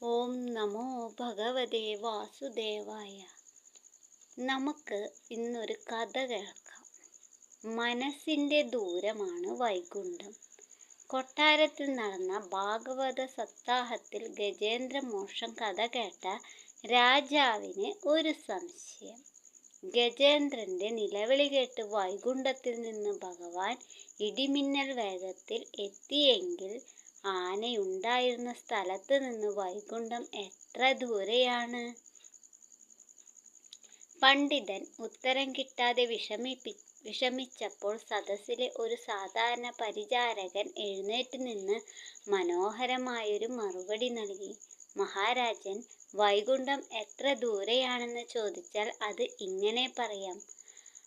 ഓം നമോ ഭഗവതേ വാസുദേവായ. നമുക്ക് ഇന്നൊരു കഥ കേൾക്കാം. മനസ്സിൻ്റെ ദൂരമാണ് വൈകുണ്ഠം. കൊട്ടാരത്തിൽ നടന്ന ഭാഗവത സപ്താഹത്തിൽ ഗജേന്ദ്രമോക്ഷം കഥ കേട്ട രാജാവിന് ഒരു സംശയം. ഗജേന്ദ്രന്റെ നിലവിളി കേട്ട് വൈകുണ്ഠത്തിൽ നിന്ന് ഭഗവാൻ ഇടിമിന്നൽ വേഗത്തിൽ എത്തിയെങ്കിൽ ആനയുണ്ടായിരുന്ന സ്ഥലത്ത് നിന്ന് വൈകുണ്ഠം എത്ര ദൂരെയാണ്? പണ്ഡിതൻ ഉത്തരം കിട്ടാതെ വിഷമിച്ചപ്പോൾ സദസ്സിലെ ഒരു സാധാരണ പരിചാരകൻ എഴുന്നേറ്റ് നിന്ന് മനോഹരമായൊരു മറുപടി നൽകി. മഹാരാജൻ, വൈകുണ്ഠം എത്ര ദൂരെയാണെന്ന് ചോദിച്ചാൽ അത് ഇങ്ങനെ പറയാം: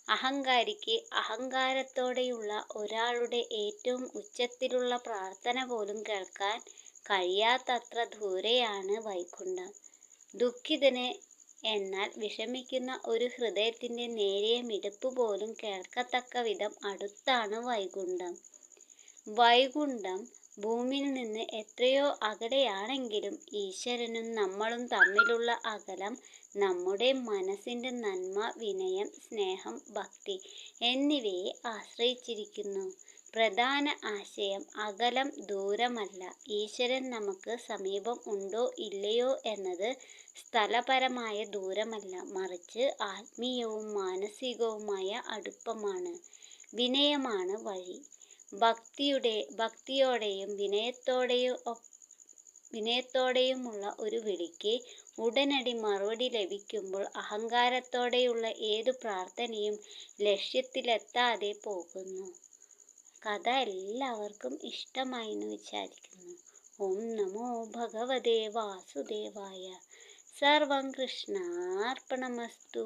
അഹങ്കാരിക്ക് അഹങ്കാരത്തോടെയുള്ള ഒരാളുടെ ഏറ്റവും ഉച്ചത്തിലുള്ള പ്രാർത്ഥന പോലും കേൾക്കാൻ കഴിയാത്തത്ര ദൂരെയാണ് വൈകുണ്ഠം. ദുഃഖിതന്, എന്നാൽ വിഷമിക്കുന്ന ഒരു ഹൃദയത്തിന്റെ നേരിയ മിടിപ്പ് പോലും കേൾക്കത്തക്ക വിധം അടുത്താണ് വൈകുണ്ഠം. വൈകുണ്ഠം ഭൂമിയിൽ നിന്ന് എത്രയോ അകലെയാണെങ്കിലും ഈശ്വരനും നമ്മളും തമ്മിലുള്ള അകലം നമ്മുടെ മനസ്സിന്റെ നന്മ, വിനയം, സ്നേഹം, ഭക്തി എന്നിവയെ ആശ്രയിച്ചിരിക്കുന്നു. പ്രധാന ആശയം അകലം, ദൂരമല്ല. ഈശ്വരൻ നമുക്ക് സമീപം ഉണ്ടോ ഇല്ലയോ എന്നത് സ്ഥലപരമായ ദൂരമല്ല, മറിച്ച് ആത്മീയവും മാനസികവുമായ അടുപ്പമാണ്. വിനയമാണ് വഴി. ഭക്തിയോടെയും വിനയത്തോടെയുമുള്ള ഒരു വിളിക്ക് ഉടനടി മറുപടി ലഭിക്കുമ്പോൾ അഹങ്കാരത്തോടെയുള്ള ഏതു പ്രാർത്ഥനയും ലക്ഷ്യത്തിലെത്താതെ പോകുന്നു. കഥ എല്ലാവർക്കും ഇഷ്ടമായി എന്ന് വിചാരിക്കുന്നു. ഓം നമോ ഭഗവതേ വാസുദേവായ. സർവം കൃഷ്ണാർപ്പണമസ്തു.